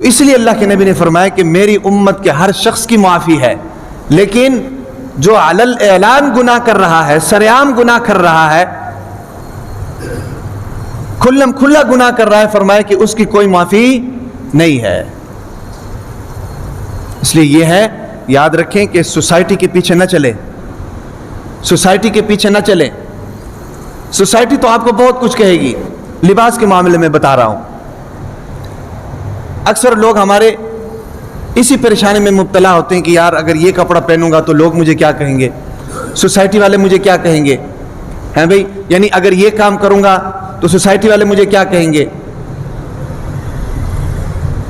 اس لیے اللہ کے نبی نے فرمایا کہ میری امت کے ہر شخص کی معافی ہے، لیکن جو علل اعلان گناہ کر رہا ہے، سرعام گناہ کر رہا ہے، کھلم کھلا گناہ کر رہا ہے، فرمایا کہ اس کی کوئی معافی نہیں ہے۔ اس لیے یہ ہے، یاد رکھیں کہ سوسائٹی کے پیچھے نہ چلے، سوسائٹی کے پیچھے نہ چلے۔ سوسائٹی تو آپ کو بہت کچھ کہے گی۔ لباس کے معاملے میں بتا رہا ہوں، اکثر لوگ ہمارے اسی پریشانی میں مبتلا ہوتے ہیں کہ یار اگر یہ کپڑا پہنوں گا تو لوگ مجھے کیا کہیں گے، سوسائٹی والے مجھے کیا کہیں گے، ہیں بھائی، یعنی اگر یہ کام کروں گا تو سوسائٹی والے مجھے کیا کہیں گے۔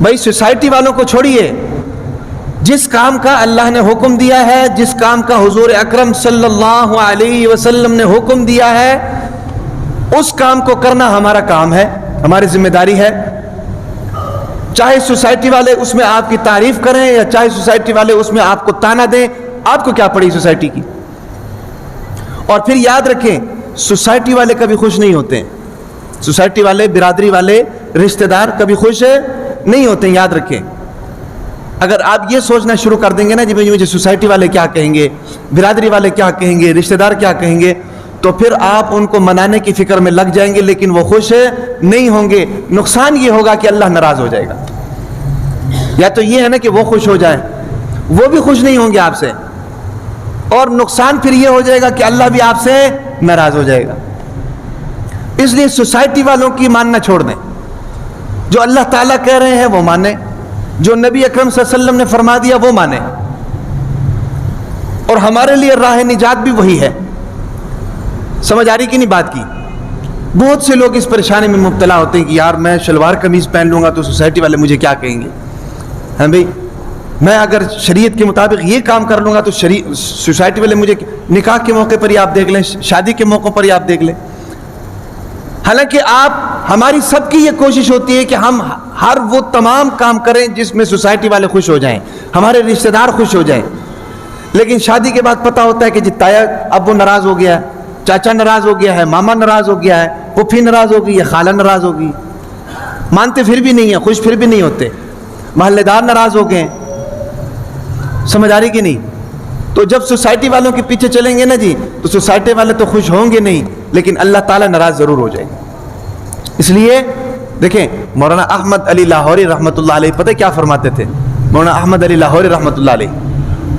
بھائی سوسائٹی والوں کو چھوڑیے، جس کام کا اللہ نے حکم دیا ہے، جس کام کا حضور اکرم صلی اللہ علیہ وسلم نے حکم دیا ہے، اس کام کو کرنا ہمارا کام ہے، ہماری ذمہ داری ہے۔ چاہے سوسائٹی والے اس میں آپ کی تعریف کریں یا چاہے سوسائٹی والے اس میں آپ کو تانا دیں، آپ کو کیا پڑی سوسائٹی کی۔ اور پھر یاد رکھیں، سوسائٹی والے کبھی خوش نہیں ہوتے، سوسائٹی والے، برادری والے، رشتہ دار کبھی خوش نہیں ہوتے، یاد رکھیں۔ اگر آپ یہ سوچنا شروع کر دیں گے نا جی مجھے سوسائٹی والے کیا کہیں گے، برادری والے کیا کہیں گے، رشتہ دار کیا کہیں گے، تو پھر آپ ان کو منانے کی فکر میں لگ جائیں گے، لیکن وہ خوش نہیں ہوں گے۔ نقصان یہ ہوگا کہ اللہ ناراض ہو جائے گا۔ یا تو یہ ہے نا کہ وہ خوش ہو جائیں، وہ بھی خوش نہیں ہوں گے آپ سے، اور نقصان پھر یہ ہو جائے گا کہ اللہ بھی آپ سے ناراض ہو جائے گا۔ اس لیے سوسائٹی والوں کی ماننا چھوڑ دیں، جو اللہ تعالیٰ کہہ رہے ہیں وہ مانیں، جو نبی اکرم صلی اللہ علیہ وسلم نے فرما دیا وہ مانیں، اور ہمارے لیے راہ نجات بھی وہی ہے۔ سمجھ آ رہی کہ نہیں بات کی؟ بہت سے لوگ اس پریشانی میں مبتلا ہوتے ہیں کہ یار میں شلوار قمیض پہن لوں گا تو سوسائٹی والے مجھے کیا کہیں گے، ہاں بھائی میں اگر شریعت کے مطابق یہ کام کر لوں گا تو سوسائٹی والے مجھے، نکاح کے موقع پر ہی آپ دیکھ لیں، شادی کے موقع پر ہی آپ دیکھ لیں۔ حالانکہ ہماری سب کی یہ کوشش ہوتی ہے کہ ہم ہر وہ تمام کام کریں جس میں سوسائٹی والے خوش ہو جائیں، ہمارے رشتہ دار خوش ہو جائیں، لیکن شادی کے بعد پتہ ہوتا ہے کہ جی تایا اب وہ ناراض ہو گیا ہے، چاچا ناراض ہو گیا ہے، ماما ناراض ہو گیا ہے، پھوپھی ناراض ہو گئی ہے، خالہ ناراض ہو گئی، مانتے پھر بھی نہیں ہیں، خوش پھر بھی نہیں ہوتے، محلے دار ناراض ہو گئے ہیں۔ سمجھ آ رہی کہ نہیں؟ تو جب سوسائٹی والوں کے پیچھے چلیں گے نا جی تو سوسائٹی والے تو خوش ہوں گے نہیں، لیکن اللہ تعالیٰ ناراض ضرور ہو جائے گا۔ اس لیے دیکھیں مولانا احمد علی لاہوری رحمۃ اللہ علیہ پتہ کیا فرماتے تھے؟ مولانا احمد علی لاہوری رحمۃ اللہ علیہ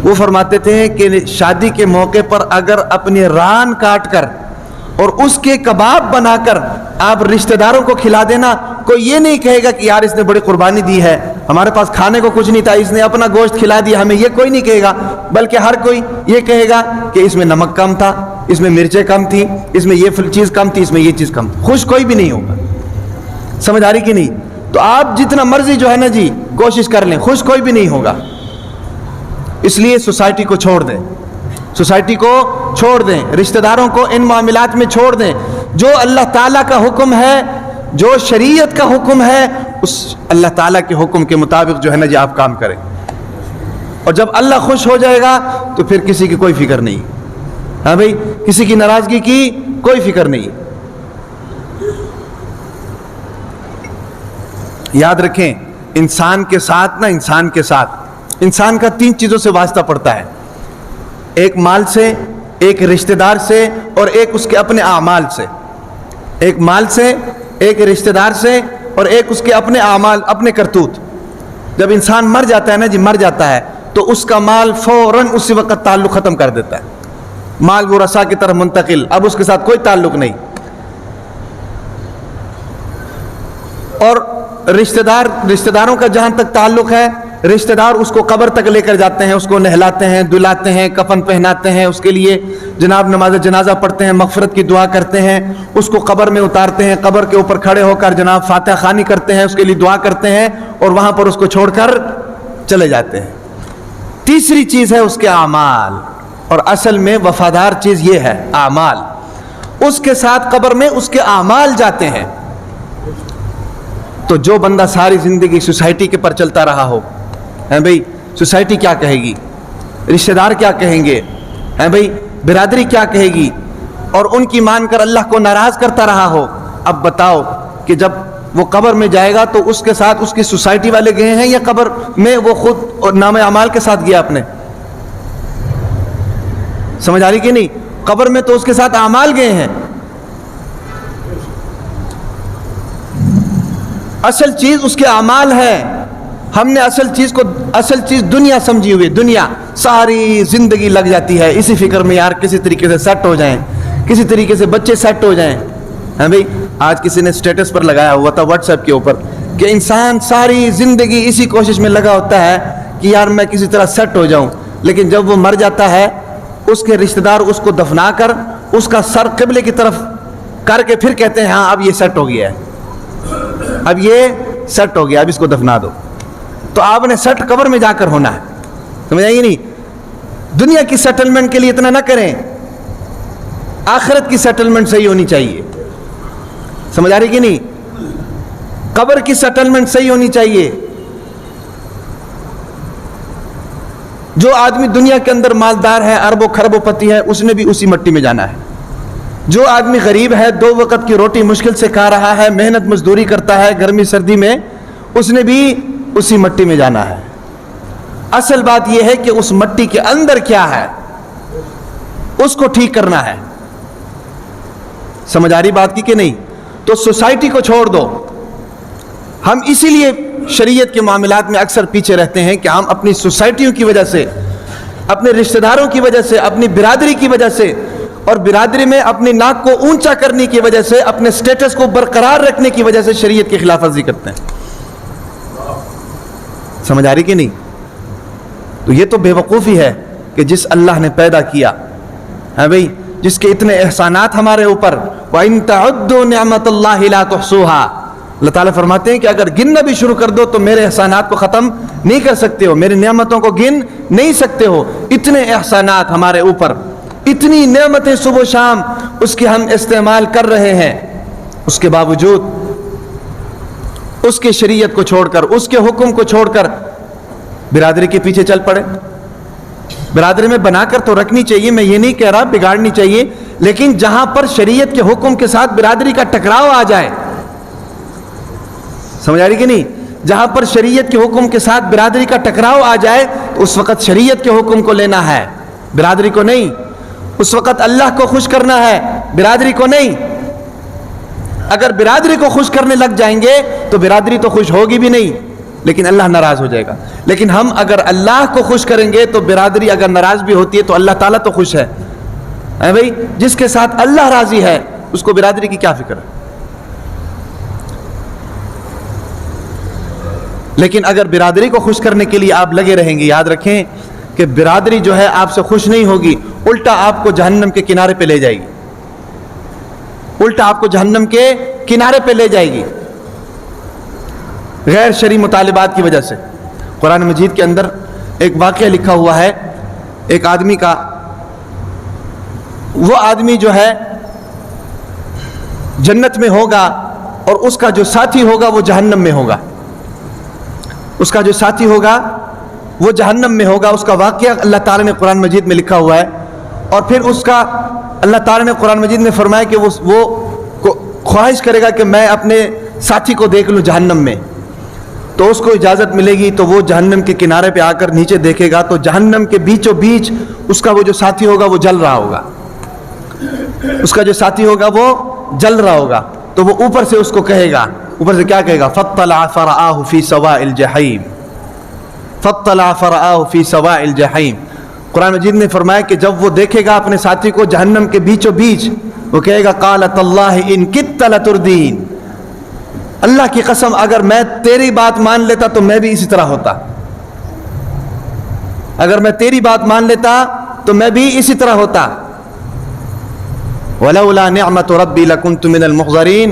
وہ فرماتے تھے کہ شادی کے موقع پر اگر اپنی ران کاٹ کر اور اس کے کباب بنا کر آپ رشتہ داروں کو کھلا دینا، کوئی یہ نہیں کہے گا کہ یار اس نے بڑی قربانی دی ہے، ہمارے پاس کھانے کو کچھ نہیں تھا، اس نے اپنا گوشت کھلا دیا ہمیں، یہ کوئی نہیں کہے گا، بلکہ ہر کوئی یہ کہے گا کہ اس میں نمک کم تھا، اس میں مرچیں کم تھی، اس میں یہ چیز کم تھی، اس میں یہ چیز کم تھی۔ خوش کوئی بھی نہیں ہوگا۔ سمجھ آ رہی کہ نہیں؟ تو آپ جتنا مرضی جو ہے نا جی کوشش کر لیں، خوش کوئی بھی نہیں ہوگا۔ اس لیے سوسائٹی کو چھوڑ دیں، سوسائٹی کو چھوڑ دیں، رشتہ داروں کو ان معاملات میں چھوڑ دیں۔ جو اللہ تعالیٰ کا حکم ہے، جو شریعت کا حکم ہے، اس اللہ تعالیٰ کے حکم کے مطابق جو ہے نا جی آپ کام کریں، اور جب اللہ خوش ہو جائے گا تو پھر کسی کی کوئی فکر نہیں، ہاں بھائی کسی کی ناراضگی کی کوئی فکر نہیں۔ یاد رکھیں انسان کے ساتھ انسان کا 3 چیزوں سے واسطہ پڑتا ہے، ایک مال سے، ایک رشتہ دار سے، اور ایک اس کے اپنے اعمال سے۔ ایک مال سے، ایک رشتہ دار سے، اور ایک اس کے اپنے اعمال، اپنے کرتوت۔ جب انسان مر جاتا ہے نا جی، مر جاتا ہے تو اس کا مال فوراً اسی وقت تعلق ختم کر دیتا ہے، مال ورثاء کی طرف منتقل، اب اس کے ساتھ کوئی تعلق نہیں۔ اور رشتہ داروں کا جہاں تک تعلق ہے، رشتہ دار اس کو قبر تک لے کر جاتے ہیں، اس کو نہلاتے ہیں، دلاتے ہیں، کفن پہناتے ہیں، اس کے لیے جناب نماز جنازہ پڑھتے ہیں، مغفرت کی دعا کرتے ہیں، اس کو قبر میں اتارتے ہیں، قبر کے اوپر کھڑے ہو کر جناب فاتحہ خوانی کرتے ہیں، اس کے لیے دعا کرتے ہیں، اور وہاں پر اس کو چھوڑ کر چلے جاتے ہیں۔ تیسری چیز ہے اس کے اعمال، اور اصل میں وفادار چیز یہ ہے اعمال، اس کے ساتھ قبر میں اس کے اعمال جاتے ہیں۔ تو جو بندہ ساری زندگی سوسائٹی کے پر چلتا رہا ہو، ہیں بھئی سوسائٹی کیا کہے گی، رشتہ دار کیا کہیں گے، ہیں بھئی برادری کیا کہے گی، اور ان کی مان کر اللہ کو ناراض کرتا رہا ہو، اب بتاؤ کہ جب وہ قبر میں جائے گا تو اس کے ساتھ اس کی سوسائٹی والے گئے ہیں یا قبر میں وہ خود اور نام اعمال کے ساتھ گیا اپنے؟ سمجھ آ رہی کہ نہیں؟ قبر میں تو اس کے ساتھ اعمال گئے ہیں. اصل چیز اس کے اعمال ہے. ہم نے اصل چیز دنیا سمجھی ہوئی. دنیا ساری زندگی لگ جاتی ہے اسی فکر میں یار کسی طریقے سے سیٹ ہو جائیں, کسی طریقے سے بچے سیٹ ہو جائیں. ہاں بھائی, آج کسی نے اسٹیٹس پر لگایا ہوا تھا واٹس ایپ کے اوپر کہ انسان ساری زندگی اسی کوشش میں لگا ہوتا ہے کہ یار میں کسی طرح سیٹ ہو جاؤں, لیکن جب وہ مر جاتا ہے اس کے رشتہ دار اس کو دفنا کر اس کا سر قبلے کی طرف کر کے پھر کہتے ہیں ہاں اب یہ سیٹ ہو گیا ہے, اب یہ سیٹ ہو گیا, اب اس کو دفنا دو. تو آپ نے سیٹ قبر میں جا کر ہونا ہے. سمجھ آئی نہیں؟ دنیا کی سیٹلمنٹ کے لیے اتنا نہ کریں, آخرت کی سیٹلمنٹ صحیح ہونی چاہیے. سمجھ آ رہی کہ نہیں؟ قبر کی سیٹلمنٹ صحیح ہونی چاہیے. جو آدمی دنیا کے اندر مالدار ہے, ارب و خرب و پتی ہے, اس نے بھی اسی مٹی میں جانا ہے. جو آدمی غریب ہے, 2 وقت کی روٹی مشکل سے کھا رہا ہے, محنت مزدوری کرتا ہے گرمی سردی میں, اس نے بھی اسی مٹی میں جانا ہے. اصل بات یہ ہے کہ اس مٹی کے اندر کیا ہے اس کو ٹھیک کرنا ہے. سمجھ آ رہی بات کی کہ نہیں؟ تو سوسائٹی کو چھوڑ دو. ہم اسی لیے شریعت کے معاملات میں اکثر پیچھے رہتے ہیں کہ ہم اپنی سوسائٹیوں کی وجہ سے, اپنے رشتہ داروں کی وجہ سے, اپنی برادری کی وجہ سے, اور برادری میں اپنی ناک کو اونچا کرنے کی وجہ سے, اپنے سٹیٹس کو برقرار رکھنے کی وجہ سے شریعت کی خلاف ورزی کرتے ہیں. سمجھ آ رہی کہ نہیں؟ تو یہ تو بے وقوفی ہے کہ جس اللہ نے پیدا کیا ہے بھئی, جس کے اتنے احسانات ہمارے اوپر, وَإِن تَعُدُّوا نِعْمَةَ اللَّهِ لَا تُحْصُوهَا, اللہ تعالیٰ فرماتے ہیں کہ اگر گننا بھی شروع کر دو تو میرے احسانات کو ختم نہیں کر سکتے ہو, میری نعمتوں کو گن نہیں سکتے ہو. اتنے احسانات ہمارے اوپر, اتنی نعمتیں صبح و شام اس کے ہم استعمال کر رہے ہیں, اس کے باوجود اس کے شریعت کو چھوڑ کر, اس کے حکم کو چھوڑ کر برادری کے پیچھے چل پڑے. برادری میں بنا کر تو رکھنی چاہیے, میں یہ نہیں کہہ رہا بگاڑنی چاہیے, لیکن جہاں پر شریعت کے حکم کے ساتھ برادری کا ٹکراؤ آ جائے, سمجھ آ رہی کہ نہیں؟ جہاں پر شریعت کے حکم کے ساتھ برادری کا ٹکراؤ آ جائے تو اس وقت شریعت کے حکم کو لینا ہے, برادری کو نہیں. اس وقت اللہ کو خوش کرنا ہے, برادری کو نہیں. اگر برادری کو خوش کرنے لگ جائیں گے تو برادری تو خوش ہوگی بھی نہیں, لیکن اللہ ناراض ہو جائے گا. لیکن ہم اگر اللہ کو خوش کریں گے تو برادری اگر ناراض بھی ہوتی ہے تو اللہ تعالیٰ تو خوش ہے. بھائی, جس کے ساتھ اللہ راضی ہے اس کو برادری کی کیا فکر ہے؟ لیکن اگر برادری کو خوش کرنے کے لیے آپ لگے رہیں گے, یاد رکھیں کہ برادری جو ہے آپ سے خوش نہیں ہوگی, الٹا آپ کو جہنم کے کنارے پہ لے جائے گی, الٹا آپ کو جہنم کے کنارے پہ لے جائے گی غیر شرعی مطالبات کی وجہ سے. قرآن مجید کے اندر ایک واقعہ لکھا ہوا ہے ایک آدمی کا. وہ آدمی جو ہے جنت میں ہوگا اور اس کا جو ساتھی ہوگا وہ جہنم میں ہوگا. اس کا جو ساتھی ہوگا وہ جہنم میں ہوگا. اس کا واقعہ اللہ تعالیٰ نے قرآن مجید میں لکھا ہوا ہے. اور پھر اس کا اللہ تعالیٰ نے قرآن مجید میں فرمایا کہ وہ خواہش کرے گا کہ میں اپنے ساتھی کو دیکھ لوں جہنم میں, تو اس کو اجازت ملے گی. تو وہ جہنم کے کنارے پہ آ کر نیچے دیکھے گا تو جہنم کے بیچوں بیچ اس کا وہ جو ساتھی ہوگا وہ جل رہا ہوگا. اس کا جو ساتھی ہوگا وہ جل رہا ہوگا. تو وہ اوپر سے اس کو کہے گا, اوپر سے کیا کہے گا؟ فَاطَّلَعَ فَرَآهُ فِي سَوَاءِ الْجَحِيمِ, فَاطَّلَعَ فَرَآهُ فِي سَوَاءِ الْجَحِيمِ. قرآن مجید نے فرمایا کہ جب وہ دیکھے گا اپنے ساتھی کو جہنم کے بیچوں بیچ, وہ کہے گا قَالَ تَاللَّهِ إِن كِدتَّ لَتُرْدِينِ, اللہ کی قسم اگر میں تیری بات مان لیتا تو میں بھی اسی طرح ہوتا, اگر میں تیری بات مان لیتا تو میں بھی اسی طرح ہوتا. وَلَوْلَا نِعْمَةُ رَبِّي لَكُنْتُ مِنَ الْمُحْضَرِينَ,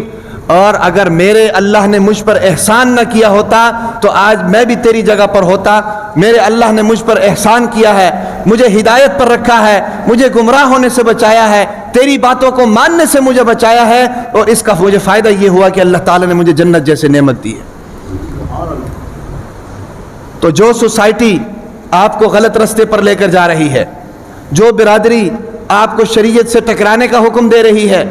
اور اگر میرے اللہ نے مجھ پر احسان نہ کیا ہوتا تو آج میں بھی تیری جگہ پر ہوتا. میرے اللہ نے مجھ پر احسان کیا ہے, مجھے ہدایت پر رکھا ہے, مجھے گمراہ ہونے سے بچایا ہے, تیری باتوں کو ماننے سے مجھے بچایا ہے, اور اس کا مجھے فائدہ یہ ہوا کہ اللہ تعالیٰ نے مجھے جنت جیسے نعمت دی ہے. تو جو سوسائٹی آپ کو غلط رستے پر لے کر جا رہی ہے, جو برادری آپ کو شریعت سے ٹکرانے کا حکم دے رہی ہے,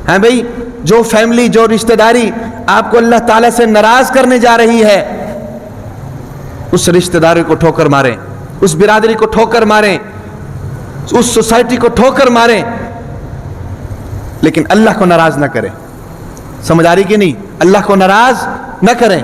ہیں بھئی, جو فیملی, جو رشتہ داری آپ کو اللہ تعالیٰ سے ناراض کرنے جا رہی ہے، اس رشتہ داری کو ٹھوکر ماریں، اس برادری کو ٹھوکر ماریں، اس سوسائٹی کو ٹھوکر ماریں، لیکن اللہ کو ناراض نہ کریں. سمجھ آ رہی کہ نہیں؟ اللہ کو ناراض نہ کریں.